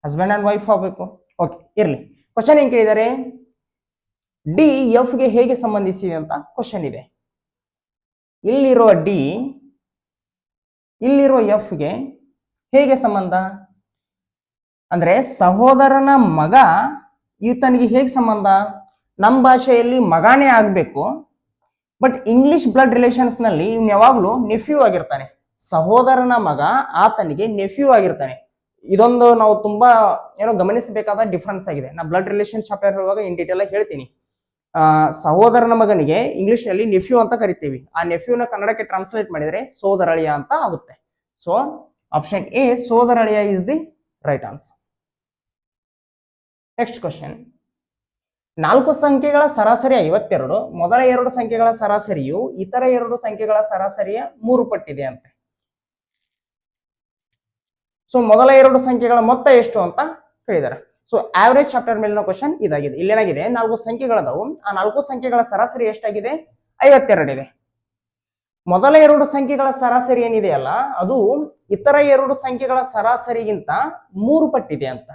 ಹಸ್ಬೆಂಡ್ ಅಂಡ್ ವೈಫ್ ಆಗ್ಬೇಕು. ಓಕೆ, ಇರ್ಲಿ. ಕ್ವಶನ್ ಏನ್ ಕೇಳಿದ್ದಾರೆ, ಡಿ ಎಫ್ ಗೆ ಹೇಗೆ ಸಂಬಂಧಿಸಿದೆ ಅಂತ ಕ್ವಶನ್ ಇದೆ. ಇಲ್ಲಿರೋ ಡಿ ಇಲ್ಲಿರೋ ಎಫ್ ಗೆ ಹೇಗೆ ಸಂಬಂಧ ಅಂದ್ರೆ ಸಹೋದರನ ಮಗ ಈತನಿಗೆ ಹೇಗೆ ಸಂಬಂಧ? ನಮ್ಮ ಭಾಷೆಯಲ್ಲಿ ಮಗಾನೇ ಆಗ್ಬೇಕು, ಬಟ್ ಇಂಗ್ಲಿಷ್ ಬ್ಲಡ್ ರಿಲೇಷನ್ಸ್ ನಲ್ಲಿ ಇವ್ನು ಯಾವಾಗ್ಲೂ ನೆಫ್ಯೂ ಆಗಿರ್ತಾನೆ. ಸಹೋದರನ ಮಗ ಆತನಿಗೆ ನೆಫ್ಯೂ ಆಗಿರ್ತಾನೆ. ಇದೊಂದು ನಾವು ತುಂಬಾ ಗಮನಿಸಬೇಕಾದ ಡಿಫ್ರೆನ್ಸ್ ಆಗಿದೆ. ನಾ ಬ್ಲಡ್ ರಿಲೇಷನ್ ಚಾಪ್ಟರ್ ಹೇಳುವಾಗ ಇನ್ ಡೀಟೇಲ್ ಆಗಿ ಹೇಳ್ತೀನಿ. ಸಹೋದರನ ಮಗನಿಗೆ ಇಂಗ್ಲಿಷ್ ನಲ್ಲಿ ನೆಫ್ಯೂ ಅಂತ ಕರಿತೀವಿ. ಆ ನೆಫ್ಯೂನ ಕನ್ನಡಕ್ಕೆ ಟ್ರಾನ್ಸ್ಲೇಟ್ ಮಾಡಿದ್ರೆ ಸೋದರಳಿಯ ಅಂತ ಆಗುತ್ತೆ. ಸೊ ಆಪ್ಷನ್ ಎ ಸೋದರಳಿಯ is the right answer. Next question, 4 ಸಂಖ್ಯೆಗಳ ಸರಾಸರಿ 52. ಮೊದಲ 2 ಸಂಖ್ಯೆಗಳ ಸರಾಸರಿಯು ಇತರ 2 ಸಂಖ್ಯೆಗಳ ಸರಾಸರಿಯ 3 ಪಟ್ಟಿದೆ ಅಂತೆ. ಸೊ ಮೊದಲ 2 ಸಂಖ್ಯೆಗಳ ಮೊತ್ತ ಎಷ್ಟು ಅಂತ ಹೇಳಿದ್ದಾರೆ. ಸೊ ಆವರೇಜ್ ಚಾಪ್ಟರ್ ಮೇಲಿನ ಕ್ವಶನ್ ಇದಾಗಿದೆ. ಇಲ್ಲೇನಾಗಿದೆ, 4 ಸಂಖ್ಯೆಗಳದಾವು. ಆ 4 ಸಂಖ್ಯೆಗಳ ಸರಾಸರಿ ಎಷ್ಟಾಗಿದೆ? 52 ಇದೆ. ಮೊದಲ 2 ಸಂಖ್ಯೆಗಳ ಸರಾಸರಿ ಏನಿದೆಯಲ್ಲ ಅದು ಇತರ 2 ಸಂಖ್ಯೆಗಳ ಸರಾಸರಿಗಿಂತ 3 ಪಟ್ಟಿದೆ ಅಂತ.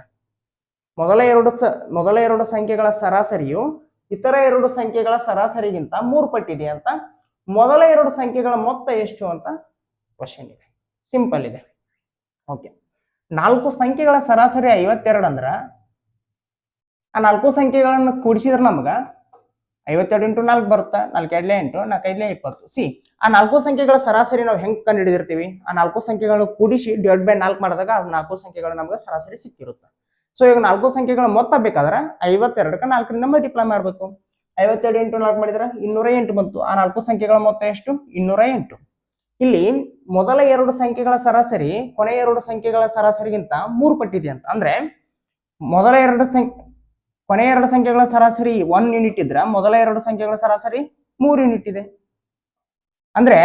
ಮೊದಲ 2 ಸಂಖ್ಯೆಗಳ ಸರಾಸರಿಯು ಇತರ 2 ಸಂಖ್ಯೆಗಳ ಸರಾಸರಿಗಿಂತ 3 ಪಟ್ಟಿದೆ ಅಂತ. ಮೊದಲ 2 ಸಂಖ್ಯೆಗಳ ಮೊತ್ತ ಎಷ್ಟು ಅಂತ ಕ್ವಶನ್ ಇದೆ. ಸಿಂಪಲ್ ಇದೆ. ಓಕೆ, 4 ಸಂಖ್ಯೆಗಳ ಸರಾಸರಿ 52 ಅಂದ್ರ ಆ 4 ಸಂಖ್ಯೆಗಳನ್ನು ಕೂಡಿಸಿದ್ರೆ ನಮಗ 52 ಇಂಟು 4 ಬರುತ್ತಾ? 4 2 8, 4 5 20. ಸಿ, ಆ 4 ಸಂಖ್ಯೆಗಳ ಸರಾಸರಿ ನಾವು ಹೆಂಗ್ ಕಂಡು ಹಿಡಿದಿರ್ತೀವಿ? ಆ 4 ಸಂಖ್ಯೆಗಳನ್ನು ಕೂಡಿಸಿ ಡಿವೈಡ್ ಬೈ 4 ಮಾಡಿದಾಗ ಆ 4 ಸಂಖ್ಯೆಗಳು ನಮ್ಗೆ ಸರಾಸರಿ ಸಿಕ್ಕಿರುತ್ತೆ. ಸೊ ಈಗ 4 ಸಂಖ್ಯೆಗಳ ಮೊತ್ತ ಬೇಕಾದ್ರೆ 52ಕ್ಕೆ 4ರಿಂದ ಮಲ್ಟಿಪ್ಲೈ ಮಾಡಬೇಕು. 52 ಇಂಟು 4 ಮಾಡಿದ್ರೆ 208 ಬಂತು. ಆ 4 ಸಂಖ್ಯೆಗಳ ಮೊತ್ತ ಎಷ್ಟು? 208. ಇಲ್ಲಿ ಮೊದಲ 2 ಸಂಖ್ಯೆಗಳ ಸರಾಸರಿ ಕೊನೆಯ 2 ಸಂಖ್ಯೆಗಳ ಸರಾಸರಿಗಿಂತ 3 ಪಟ್ಟಿದೆ ಅಂತ. ಅಂದ್ರೆ ಮೊದಲ 2 ಕೊನೆಯ 2 ಸಂಖ್ಯೆಗಳ ಸರಾಸರಿ 1 ಯೂನಿಟ್ ಇದ್ರೆ ಮೊದಲ 2 ಸಂಖ್ಯೆಗಳ ಸರಾಸರಿ 3 ಯೂನಿಟ್ ಇದೆ. ಅಂದ್ರೆ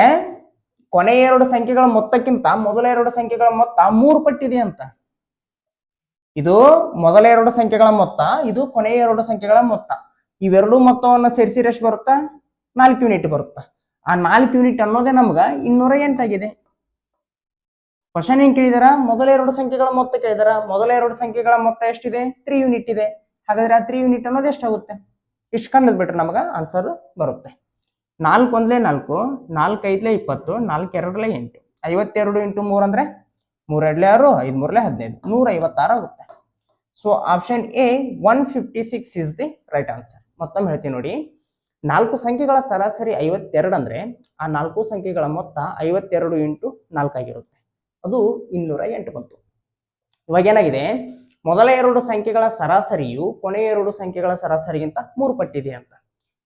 ಕೊನೆಯ 2 ಸಂಖ್ಯೆಗಳ ಮೊತ್ತಕ್ಕಿಂತ ಮೊದಲ 2 ಸಂಖ್ಯೆಗಳ ಮೊತ್ತ 3 ಪಟ್ಟಿದೆ ಅಂತ. ಇದು ಮೊದಲ 2 ಸಂಖ್ಯೆಗಳ ಮೊತ್ತ, ಇದು ಕೊನೆಯ 2 ಸಂಖ್ಯೆಗಳ ಮೊತ್ತ. ಇವೆರಡೂ ಮೊತ್ತವನ್ನು ಸೇರಿಸಿದ್ರೆ ಎಷ್ಟು ಬರುತ್ತಾ? 4 ಯೂನಿಟ್ ಬರುತ್ತೆ. ಆ 4 ಯೂನಿಟ್ ಅನ್ನೋದೇ ನಮ್ಗೆ 208 ಆಗಿದೆ. ಕ್ವಶನ್ ಏನ್ ಕೇಳಿದಾರ, ಮೊದಲ 2 ಸಂಖ್ಯೆಗಳ ಮೊತ್ತ ಕೇಳಿದಾರ. ಮೊದಲ 2 ಸಂಖ್ಯೆಗಳ ಮೊತ್ತ ಎಷ್ಟಿದೆ, 3 ಯೂನಿಟ್ ಇದೆ. ಹಾಗಾದ್ರೆ ಆ 3 ಯೂನಿಟ್ ಅನ್ನೋದು ಎಷ್ಟಾಗುತ್ತೆ, ಇಷ್ಟು ಕಂಡು ಬಿಟ್ರೆ ನಮಗ ಆನ್ಸರ್ ಬರುತ್ತೆ. 4 1 4, 4 5 20, 4 2 8, 52 ಇಂಟು 3 ಅಂದ್ರೆ 3 2 6, 5 3 15, 156 ಆಗುತ್ತೆ. So option A 156 is the right answer. ಮತ್ತೊಮ್ಮೆ ಹೇಳ್ತೀನಿ ನೋಡಿ, 4 ಸಂಖ್ಯೆಗಳ ಸರಾಸರಿ 52 ಅಂದ್ರೆ ಆ 4 ಸಂಖ್ಯೆಗಳ ಮೊತ್ತ 52 ಇಂಟು 4 ಆಗಿರುತ್ತೆ. ಅದು 208 ಬಂತು. ಇವಾಗ ಏನಾಗಿದೆ, ಮೊದಲ 2 ಸಂಖ್ಯೆಗಳ ಸರಾಸರಿಯು ಕೊನೆಯ 2 ಸಂಖ್ಯೆಗಳ ಸರಾಸರಿಗಿಂತ 3 ಪಟ್ಟಿದೆ ಅಂತ.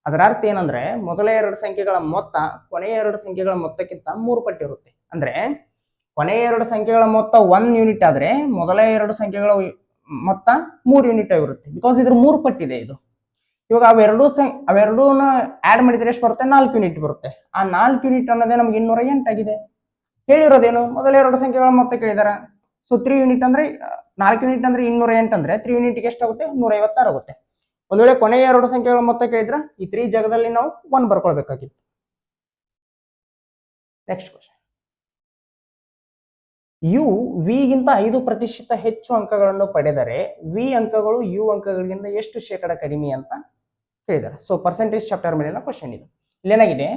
ಅದರ ಅರ್ಥ ಏನಂದ್ರೆ ಮೊದಲ 2 ಸಂಖ್ಯೆಗಳ ಮೊತ್ತ ಕೊನೆಯ 2 ಸಂಖ್ಯೆಗಳ ಮೊತ್ತಕ್ಕಿಂತ 3 ಪಟ್ಟು ಇರುತ್ತೆ. ಅಂದ್ರೆ ಕೊನೆಯ 2 ಸಂಖ್ಯೆಗಳ ಮೊತ್ತ 1 ಯೂನಿಟ್ ಆದ್ರೆ ಮೊದಲ 2 ಸಂಖ್ಯೆಗಳ ಮೊತ್ತ 3 ಯೂನಿಟ್ ಆಗಿರುತ್ತೆ. ಬಿಕಾಸ್ ಇದ್ರ 3 ಪಟ್ಟಿದೆ ಇದು. ಇವಾಗ ಅವೆರಡೂನ ಆಡ್ ಮಾಡಿದ್ರೆ ಎಷ್ಟು ಬರುತ್ತೆ, 4 ಯೂನಿಟ್ ಬರುತ್ತೆ. ಆ 4 ಯೂನಿಟ್ ಅನ್ನೋದೇ ನಮ್ಗೆ 208 ಆಗಿದೆ. ಕೇಳಿರೋದೇನು, ಮೊದಲ 2 ಸಂಖ್ಯೆಗಳ ಮೊತ್ತ ಕೇಳಿದಾರ. ಸೊ 3 ಯೂನಿಟ್ ಅಂದ್ರೆ 4 ಯೂನಿಟ್ ಅಂದ್ರೆ 208 ಅಂದ್ರೆ 3 ಯೂನಿಟ್ಗೆ ಎಷ್ಟಾಗುತ್ತೆ, 156 ಆಗುತ್ತೆ. ಒಂದ್ ವೇಳೆ ಕೊನೆಯ 2 ಸಂಖ್ಯೆಗಳ ಮೊತ್ತ ಕೇಳಿದ್ರ ಈ 3 ಜಾಗದಲ್ಲಿ ನಾವು 1 ಬರ್ಕೊಳ್ಬೇಕಾಗಿತ್ತು. ನೆಕ್ಸ್ಟ್ ಕ್ವಶನ್, ಯು ವಿಗಿಂತ 5% ಹೆಚ್ಚು ಅಂಕಗಳನ್ನು ಪಡೆದರೆ ವಿ ಅಂಕಗಳು ಯು ಅಂಕಗಳಿಗಿಂತ ಎಷ್ಟು ಶೇಕಡ ಕಡಿಮೆ ಅಂತ ಕೇಳಿದಾರೆ. ಸೊ ಪರ್ಸೆಂಟೇಜ್ ಚಾಪ್ಟರ್ ಮೇಲಿನ ಕ್ವಶನ್ ಇದು. ಇಲ್ಲೇನಾಗಿದೆ,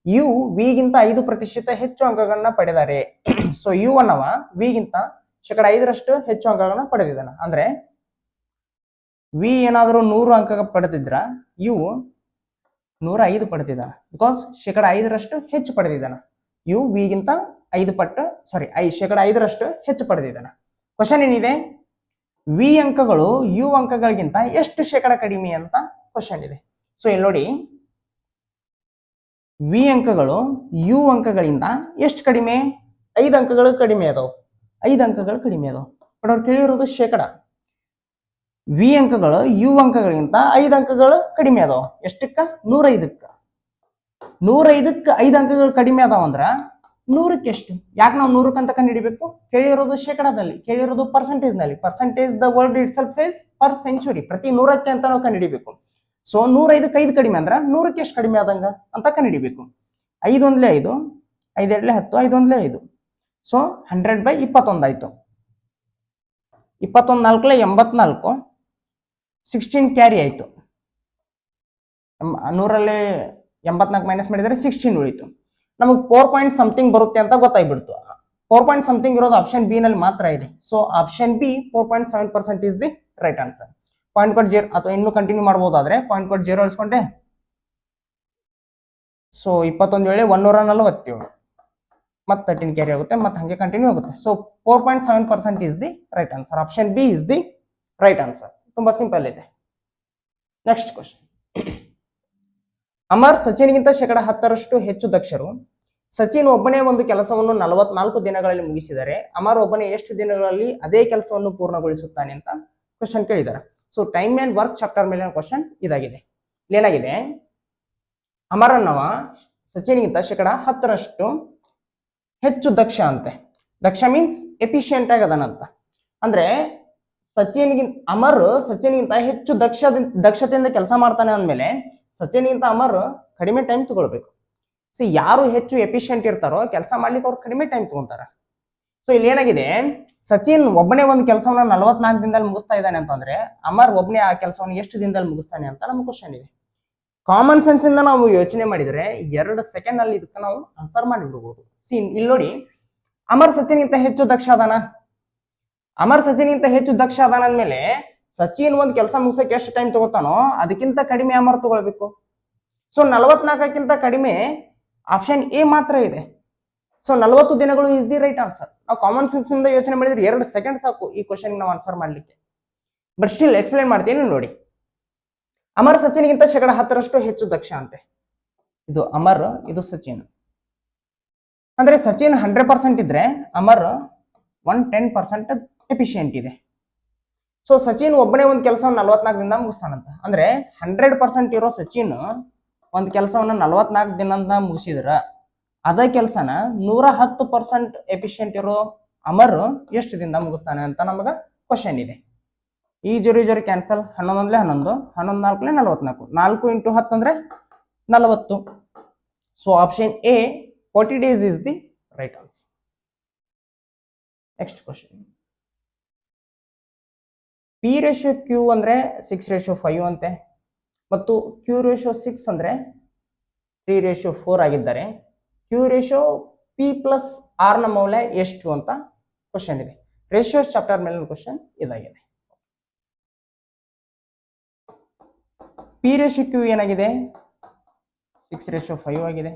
ಯು ವಿಗಿಂತ 5% ಹೆಚ್ಚು ಅಂಕಗಳನ್ನ ಪಡೆದರೆ. ಸೊ ಯು ಅನ್ನವ ವಿಗಿಂತ 5% ಹೆಚ್ಚು ಅಂಕಗಳನ್ನ ಪಡೆದಿದ್ದಾನ. ಅಂದ್ರೆ ವಿ ಏನಾದರೂ 100 ಅಂಕ ಪಡೆದಿದ್ರ ಯು 105 ಪಡೆದಿದ್ದಾನ. ಬಿಕಾಸ್ 5% ಹೆಚ್ಚು ಪಡೆದಿದ್ದಾನ. ಯು ವಿಗಿಂತ 5% ಹೆಚ್ಚು ಪಡೆದಿದ್ದಾನ. ಕ್ವಶನ್ ಏನಿದೆ, ವಿ ಅಂಕಗಳು ಯು ಅಂಕಗಳಿಗಿಂತ ಎಷ್ಟು ಶೇಕಡ ಕಡಿಮೆ ಅಂತ ಕ್ವಶನ್ ಇದೆ. ಸೊ ಇಲ್ಲಿ ನೋಡಿ, ವಿ ಅಂಕಗಳು ಯು ಅಂಕಗಳಿಂದ ಎಷ್ಟು ಕಡಿಮೆ, 5 ಅಂಕಗಳು ಕಡಿಮೆ ಅದಾವ. 5 ಅಂಕಗಳು ಕಡಿಮೆ ಅದಾವ. ಬಟ್ ಅವ್ರು ಕೇಳಿರೋದು ಶೇಕಡ. ವಿ ಅಂಕಗಳು ಯು ಅಂಕಗಳಿಗಿಂತ 5 ಅಂಕಗಳು ಕಡಿಮೆ ಅದಾವ. ಎಷ್ಟಕ್ಕ, 105ಕ್ಕ. 105ಕ್ಕೆ 5 ಅಂಕಗಳು ಕಡಿಮೆ ಅದಾವ ಅಂದ್ರ 100ಕ್ಕೆ ಎಷ್ಟು. ಯಾಕೆ ನಾವು 100ಕ್ಕೆ ಅಂತ ಕಂಡುಹಿಡಿಬೇಕು, ಕೇಳಿರೋದು ಶೇಕಡದಲ್ಲಿ, ಕೇಳಿರೋದು ಪರ್ಸೆಂಟೇಜ್ ನಲ್ಲಿ. Percentage the word it self says per century, ಪ್ರತಿ 100ಕ್ಕೆ ಅಂತ ನಾವು ಕಂಡುಹಿಡಿಬೇಕು. ಸೊ 105ಕ್ಕೆ 5 ಕಡಿಮೆ ಅಂದ್ರ 100ಕ್ಕೆ ಎಷ್ಟು ಕಡಿಮೆ ಆದಂಗ ಅಂತ ಕಂಡುಹಿಡಿಬೇಕು. 5 1 5, 5 2 10, 5 1 5. ಸೊ 100/21 ಆಯ್ತು. 21 4 84, 16 ಕ್ಯಾರಿ ಆಯ್ತು. 100ರಲ್ಲಿ 84 ಮೈನಸ್ ಮಾಡಿದರೆ 16 ಉಳಿತು. ನಮಗೆ 4 ಪಾಯಿಂಟ್ ಸಮಥಿಂಗ್ ಬರುತ್ತೆ ಅಂತ ಗೊತ್ತಾಗ್ಬಿಡ್ತು. 4 ಪಾಯಿಂಟ್ ಸಮಥಿಂಗ್ ಇರೋದು ಆಪ್ಷನ್ ಬಿ ನಲ್ಲಿ ಮಾತ್ರ ಇದೆ. So option B 4.7% is the right answer. Point code 0 ಅಥವಾ ಇನ್ನೂ ಕಂಟಿನ್ಯೂ ಮಾಡಬಹುದಾದ್ರೆ ಪಾಯಿಂಟ್ ಕೋಡ್ 0 ಅಳಿಸ್ಕೊಂಡೆ. ಸೊ 21 ವೇಳೆ 147 ಮತ್ತೆ 13 ಕ್ಯಾರಿ ಆಗುತ್ತೆ, ಮತ್ತೆ ಹಂಗೆ ಕಂಟಿನ್ಯೂ ಆಗುತ್ತೆ. So 4.7% is the right answer. Option B is the right answer. ತುಂಬಾ ಸಿಂಪಲ್ ಇದೆ. ನೆಕ್ಸ್ಟ್ ಕ್ವಶನ್, ಅಮರ್ ಸಚಿನ್ಗಿಂತ 10% ಹೆಚ್ಚು ದಕ್ಷರು. ಸಚಿನ್ ಒಬ್ಬನೇ ಒಂದು ಕೆಲಸವನ್ನು 44 ದಿನಗಳಲ್ಲಿ ಮುಗಿಸಿದರೆ ಅಮರ್ ಒಬ್ಬನೇ ಎಷ್ಟು ದಿನಗಳಲ್ಲಿ ಅದೇ ಕೆಲಸವನ್ನು ಪೂರ್ಣಗೊಳಿಸುತ್ತಾನೆ ಅಂತ ಕ್ವಶನ್ ಕೇಳಿದ್ದಾರೆ. So time and work chapter ಮೇಲಿನ ಕ್ವಶನ್ ಇದಾಗಿದೆ. ಏನಾಗಿದೆ, ಅಮರ್ ಅನ್ನವ ಸಚಿನ್ಗಿಂತ 10% ಹೆಚ್ಚು ದಕ್ಷ ಅಂತೆ. ದಕ್ಷ ಮೀನ್ಸ್ ಎಫಿಷಿಯಂಟ್ ಆಗದಾನಂತ. ಅಂದ್ರೆ ಅಮರ್ ಸಚಿನ್ಗಿಂತ ಹೆಚ್ಚು ದಕ್ಷತೆಯಿಂದ ಕೆಲಸ ಮಾಡ್ತಾನೆ ಅಂದ್ಮೇಲೆ ಸಚಿನ್ಗಿಂತ ಅಮರ್ ಕಡಿಮೆ ಟೈಮ್ ತಗೊಳ್ಬೇಕು. ಸೊ ಯಾರು ಹೆಚ್ಚು ಎಫಿಷಿಯಂಟ್ ಇರ್ತಾರೋ ಕೆಲಸ ಮಾಡ್ಲಿಕ್ಕೆ ಅವ್ರು ಕಡಿಮೆ ಟೈಮ್ ತಗೊಂತಾರ. ಸೊ ಇಲ್ಲಿ ಏನಾಗಿದೆ, ಸಚಿನ್ ಒಬ್ಬನೇ ಒಂದು ಕೆಲಸವನ್ನ 44 ದಿನದಲ್ಲಿ ಮುಗಿಸ್ತಾ ಇದ್ದಾನೆ ಅಂತಂದ್ರೆ ಅಮರ್ ಒಬ್ಬನೇ ಆ ಕೆಲಸವನ್ನು ಎಷ್ಟು ದಿನದಲ್ಲಿ ಮುಗಿಸ್ತಾನೆ ಅಂತ ನಮ್ಮ ಕ್ವಶನ್ ಇದೆ. ಕಾಮನ್ ಸೆನ್ಸ್ ಇಂದ ನಾವು ಯೋಚನೆ ಮಾಡಿದ್ರೆ 2 ಸೆಕೆಂಡ್ ಅಲ್ಲಿ ಇದಕ್ಕೆ ನಾವು ಆನ್ಸರ್ ಮಾಡಿಬಿಡ್ಬೋದು. ಇಲ್ಲಿ ನೋಡಿ, ಅಮರ್ ಸಚಿನ್ಗಿಂತ ಹೆಚ್ಚು ದಕ್ಷ ಅದಾನ. ಅಮರ್ ಸಚಿನ್ಗಿಂತ ಹೆಚ್ಚು ದಕ್ಷ ಅದಾನ ಅಂದ್ಮೇಲೆ ಸಚಿನ್ ಒಂದು ಕೆಲಸ ಮುಗಿಸಕ್ಕೆ ಎಷ್ಟು ಟೈಮ್ ತಗೋತಾನೋ ಅದಕ್ಕಿಂತ ಕಡಿಮೆ ಅಮರ್ ತಗೊಳ್ಬೇಕು. ಸೊ 44ಕ್ಕಿಂತ ಕಡಿಮೆ ಆಪ್ಷನ್ ಎ ಮಾತ್ರ ಇದೆ. ಸೊ 40 ದಿನಗಳು ಇಸ್ ದಿ ರೈಟ್ ಆನ್ಸರ್. ನಾವು ಕಾಮನ್ ಸೆನ್ಸ್ ಇಂದ ಯೋಚನೆ ಮಾಡಿದ್ರೆ 2 ಸೆಕೆಂಡ್ ಸಾಕು ಈ ಕ್ವಶನ್ ನಾವು ಆನ್ಸರ್ ಮಾಡ್ಲಿಕ್ಕೆ. ಬಟ್ ಸ್ಟಿಲ್ ಎಕ್ಸ್ಪ್ಲೈನ್ ಮಾಡ್ತೀನಿ ನೋಡಿ. ಅಮರ್ ಸಚಿನ್ಗಿಂತ 10% ಹೆಚ್ಚು ದಕ್ಷ ಅಂತೆ. ಇದು ಅಮರ್, ಇದು ಸಚಿನ್. ಅಂದ್ರೆ ಸಚಿನ್ 100% ಇದ್ರೆ ಅಮರ್ 110% ಎಫಿಷಿಯಂಟ್ ಇದೆ. ಸೊ ಸಚಿನ್ ಒಬ್ಬನೇ ಒಂದು ಕೆಲಸವನ್ನು 44 ದಿನದಿಂದ ಮುಗಿಸ್ತಾನಂತ. ಅಂದ್ರೆ 100% ಇರೋ ಸಚಿನ್ ಒಂದು ಕೆಲಸವನ್ನ 44 ದಿನದಿಂದ ಮುಗಿಸಿದ್ರ ಅದೇ ಕೆಲಸನ 110% ಎಫಿಷಿಯಂಟ್ ಇರೋ ಅಮರ್ ಎಷ್ಟು ದಿನದಿಂದ ಮುಗಿಸ್ತಾನೆ ಅಂತ ನಮಗ ಕ್ವಶನ್ ಇದೆ. ಈ 0 ಕ್ಯಾನ್ಸಲ್, 11 11, 11 4 44, 4 × 10 ಅಂದ್ರೆ 40. So option A 40 days is the right answer. Next question, P ratio Q ಅಂದ್ರೆ 6:5 ಅಂತೆ, ಮತ್ತು ಕ್ಯೂ ರೇಷಿಯೋ 6 ಅಂದ್ರೆ 3:4 ಆಗಿದ್ದಾರೆ. Q ratio P plus R ನ ಮೌಲ್ಯ ಎಷ್ಟು ಅಂತ ಕ್ವಶನ್ ಇದೆ. ರೇಷಿಯೋಸ್ ಚಾಪ್ಟರ್ ಮೇಲಿನ ಕ್ವಶನ್ ಇದಾಗಿದೆ. ಪಿ ರೇಷಿಯೋ ಕ್ಯೂ ಏನಾಗಿದೆ, 6:5 ಆಗಿದೆ.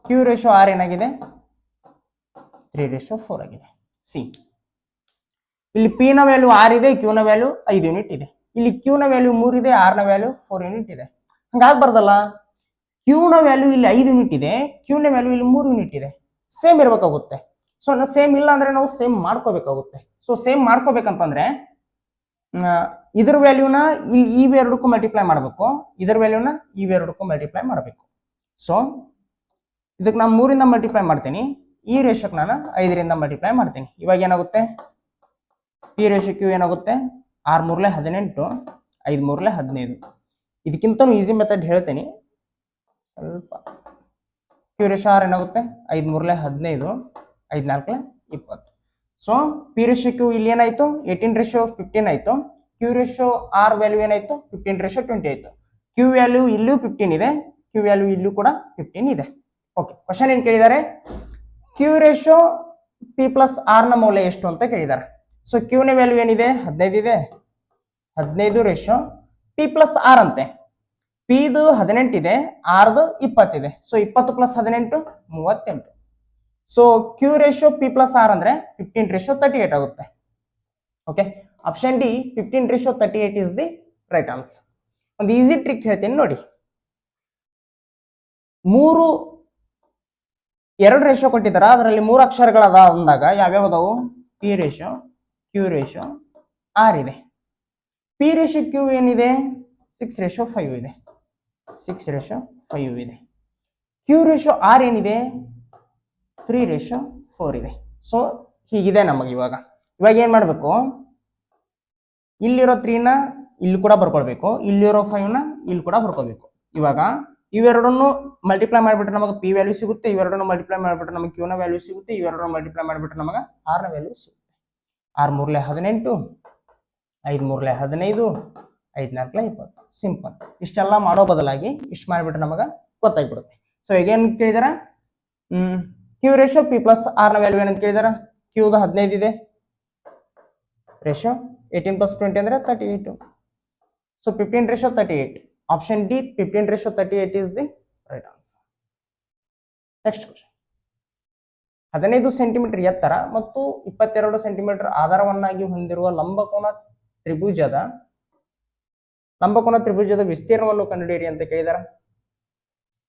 ಕ್ಯೂ ರೇಷಿಯೋ ಆರ್ ಏನಾಗಿದೆ, 3:4 ಆಗಿದೆ. ಸಿ, ಇಲ್ಲಿ ಪಿ ನ ವ್ಯಾಲ್ಯೂ 6 ಇದೆ, ಕ್ಯೂ ನ ವ್ಯಾಲ್ಯೂ 5 ಯೂನಿಟ್ ಇದೆ. ಇಲ್ಲಿ ಕ್ಯೂ ನ ವ್ಯಾಲ್ಯೂ 3 ಇದೆ, ಆರ್ ನ ವ್ಯಾಲ್ಯೂ 4 ಯೂನಿಟ್ ಇದೆ. ಹಂಗಾಗ್ಬಾರ್ದಲ್ಲ, ಕ್ಯೂ ನ ವ್ಯಾಲ್ಯೂ ಇಲ್ಲಿ 5 ಯೂನಿಟ್ ಇದೆ, ಕ್ಯೂ ನ ವ್ಯಾಲ್ಯೂ ಇಲ್ಲಿ 3 ಯೂನಿಟ್ ಇದೆ, ಸೇಮ್ ಇರಬೇಕಾಗುತ್ತೆ. ಸೊ ಸೇಮ್ ಇಲ್ಲ ಅಂದ್ರೆ ನಾವು ಸೇಮ್ ಮಾಡ್ಕೋಬೇಕಾಗುತ್ತೆ. ಸೊ ಸೇಮ್ ಮಾಡ್ಕೋಬೇಕಂತಂದ್ರೆ ಇದ್ರ ವ್ಯಾಲ್ಯೂನ ಇಲ್ಲಿ ಇವೆರಡಕ್ಕೂ ಮಲ್ಟಿಪ್ಲೈ ಮಾಡಬೇಕು, ಇದರ ವ್ಯಾಲ್ಯೂನ ಇವೆರಡಕ್ಕೂ ಮಲ್ಟಿಪ್ಲೈ ಮಾಡಬೇಕು. ಸೊ ಇದಕ್ಕೆ ನಾನು 3 ರಿಂದ ಮಲ್ಟಿಪ್ಲೈ ಮಾಡ್ತೀನಿ, ಈ ರೇಷಿಯೋಕ್ಕೆ ನಾನು 5 ರಿಂದ ಮಲ್ಟಿಪ್ಲೈ ಮಾಡ್ತೀನಿ. ಇವಾಗ ಏನಾಗುತ್ತೆ, ಪಿ ರೇಷಿಯೋ ಕ್ಯೂ ಏನಾಗುತ್ತೆ, 6 3 18, 5 3 15. ಇದಕ್ಕಿಂತ ಈಸಿ ಮೆಥಡ್ ಹೇಳ್ತೀನಿ ಸ್ವಲ್ಪ. ಕ್ಯೂ ರೇಷಿಯೋ ಆರ್ ಏನಾಗುತ್ತೆ, 5 3 15, 5 4 20. ಸೊ ಪಿ ರೇಷಿಯೋ ಕ್ಯೂ ಇಲ್ಲಿ ಏನಾಯ್ತು, 18:15 ಆಯ್ತು. ಕ್ಯೂ ರೇಷಿಯೋ ಆರ್ ವ್ಯಾಲ್ಯೂ ಏನಾಯ್ತು, 15:20 ಆಯ್ತು. ಕ್ಯೂ ವ್ಯಾಲ್ಯೂ ಇಲ್ಲೂ 15 ಇದೆ, ಕ್ಯೂ ವ್ಯಾಲ್ಯೂ ಇಲ್ಲೂ ಕೂಡ 15 ಇದೆ. ಓಕೆ, ಕ್ವಶನ್ ಏನ್ ಕೇಳಿದ್ದಾರೆ, Q ratio P plus R ನ ಮೌಲ್ಯ ಎಷ್ಟು ಅಂತ ಕೇಳಿದ್ದಾರೆ. ಸೊ ಕ್ಯೂ ನ ವ್ಯಾಲ್ಯೂ ಏನಿದೆ, 15 ಇದೆ, 15 ರೇಷಿಯೋ ಪಿ ಪ್ಲಸ್ ಆರ್ ಅಂತೆ. ಪಿದು 18 ಇದೆ, ಆರ್ದು 20 ಇದೆ. So 20 + 18 38. So Q ratio P plus R ಅಂದ್ರೆ 15:38 ಆಗುತ್ತೆ. Okay, option D 15:38 is the right answer. ಒಂದು ಈಸಿ ಟ್ರಿಕ್ ಹೇಳ್ತೀನಿ ನೋಡಿ. 2 ರೇಷಿಯೋ ಕೊಟ್ಟಿದ್ದಾರ, ಅದರಲ್ಲಿ 3 ಅಕ್ಷರಗಳದ ಅಂದಾಗ ಯಾವ್ಯಾವ ಅದಾವು, P ratio, Q ratio, R ಇದೆ. ಪಿ ರೇಷಿಯೋ ಕ್ಯೂ ಏನಿದೆ, 6:5 ಇದೆ, 6:5 ಇದೆ. ಕ್ಯೂ ರೇಷಿಯೋ ಆರ್ ಏನಿದೆ, 3:4 ಇದೆ. ಸೊ ಹೀಗಿದೆ ನಮಗೆ. ಇವಾಗ ಏನ್ ಮಾಡ್ಬೇಕು, ಇಲ್ಲಿರೋ 3ನ ಇಲ್ಲಿ ಕೂಡ ಬರ್ಕೊಳ್ಬೇಕು, ಇಲ್ಲಿರೋ 5ನ ಇಲ್ಲಿ ಕೂಡ ಬರ್ಕೋಬೇಕು. ಇವಾಗ ಇವೆರಡನ್ನು ಮಲ್ಟಿಪ್ಲೈ ಮಾಡಿಬಿಟ್ರೆ ನಮಗೆ ಪಿ ವ್ಯಾಲ್ಯೂ ಸಿಗುತ್ತೆ, ಇವೆರಡನ್ನು ಮಲ್ಟಿಪ್ಲೈ ಮಾಡಿಬಿಟ್ರೆ ನಮಗೆ ಕ್ಯೂ ನ ವ್ಯಾಲ್ಯೂ ಸಿಗುತ್ತೆ, ಇವೆರಡನ್ನು ಮಲ್ಟಿಪ್ಲೈ ಮಾಡಿಬಿಟ್ರೆ ನಮಗೆ ಆರ್ ನ ವ್ಯಾಲ್ಯೂ ಸಿಗುತ್ತೆ. 6 3 18, 5 3 15, 5 4 20. ಸಿಂಪಲ್. ಇಷ್ಟೆಲ್ಲ ಮಾಡೋ ಬದಲಾಗಿ ಇಷ್ಟು ಮಾಡಿಬಿಟ್ರೆ ನಮಗೆ ಗೊತ್ತಾಗ್ಬಿಡುತ್ತೆ. ಸೊ ಈಗೇನ್ ಕೇಳಿದಾರ, Q ratio P plus R ನ ವ್ಯಾಲ್ಯೂ ಏನಂತ ಕೇಳಿದಾರ. ಕ್ಯೂದ 15 ಇದೆ, ರೇಷಿಯೋ 18 + 20 ಅಂದ್ರೆ 38. So 15:38. Option D 15:38 is the right answer. Next question, 15 centimetre ಎತ್ತರ ಮತ್ತು 22 ಸೆಂಟಿಮೀಟರ್ ಆಧಾರವನ್ನಾಗಿ ಹೊಂದಿರುವ ಲಂಬಕೋನ ತ್ರಿಭುಜದ ವಿಸ್ತೀರ್ಣವನ್ನು ಕಂಡುಹಿಡಿಯಿರಿ ಅಂತ ಕೇಳಿದಾರ.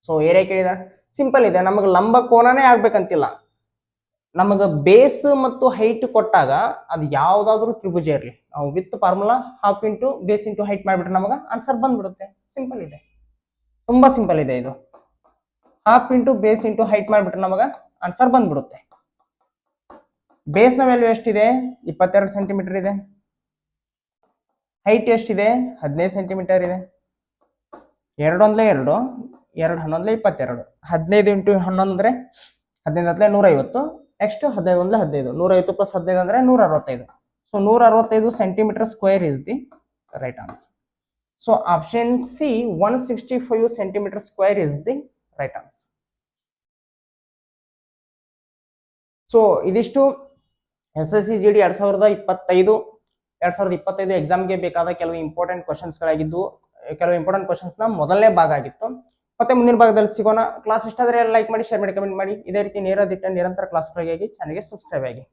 ಸೊ ಏರಿಯಾ ಕೇಳಿದಾರ. ಸಿಂಪಲ್ ಇದೆ, ನಮಗೆ ಲಂಬಕೋನನೇ ಆಗ್ಬೇಕಂತಿಲ್ಲ. ನಮಗೆ ಬೇಸ್ ಮತ್ತು ಹೈಟ್ ಕೊಟ್ಟಾಗ ಅದು ಯಾವ್ದಾದ್ರು ತ್ರಿಭುಜ ಇರಲಿ, ನಾವು with formula half into base into height ಮಾಡಿಬಿಟ್ರೆ ನಮಗೆ ಆನ್ಸರ್ ಬಂದ್ಬಿಡುತ್ತೆ. ಸಿಂಪಲ್ ಇದೆ, ತುಂಬಾ ಸಿಂಪಲ್ ಇದೆ ಇದು. Half into base into height ಮಾಡಿಬಿಟ್ರೆ ನಮಗೆ ಆನ್ಸರ್ ಬಂದ್ಬಿಡುತ್ತೆ. ಬೇಸ್ ನ ವ್ಯಾಲ್ಯೂ ಎಷ್ಟಿದೆ, 22 ಸೆಂಟಿಮೀಟರ್ ಇದೆ. ಹೈಟ್ ಎಷ್ಟಿದೆ, 15 ಸೆಂಟಿಮೀಟರ್ ಇದೆ. 2 1 2, 2 11 22. 15 ಇಂಟು 11 ಅಂದ್ರೆ 15 150. ನೆಕ್ಸ್ಟ್ 15 1 15, 150 + 15 ಅಂದ್ರೆ 165. So 165 centimetre square is the right answer. So option C 165 centimetre square is the right answer. So ಇದಿಷ್ಟು SSC GD 2025 ಎಕ್ಸಾಮ್ಗೆ ಬೇಕಾದ ಕೆಲವು ಇಂಪಾರ್ಟೆಂಟ್ ಕ್ವಶನ್ಸ್ಗಳಾಗಿದ್ದು, ಕೆಲವು ಇಂಪಾರ್ಟೆಂಟ್ ಕ್ವಶನ್ಸ್ನ ಮೊದಲನೇ ಭಾಗ ಆಗಿತ್ತು. ಮತ್ತೆ ಮುಂದಿನ ಭಾಗದಲ್ಲಿ ಸಿಗೋಣ. ಕ್ಲಾಸ್ ಇಷ್ಟ ಆದರೆ ಲೈಕ್ ಮಾಡಿ, ಶೇರ್ ಮಾಡಿ, ಕಮೆಂಟ್ ಮಾಡಿ. ಇದೇ ರೀತಿ ನೇರ ದಿಟ್ಟ ನಿರಂತರ ಕ್ಲಾಸ್ಗಳಿಗಾಗಿ ಚಾನಲ್ಗೆ ಸಬ್ಸ್ಕ್ರೈಬ್ ಆಗಿ.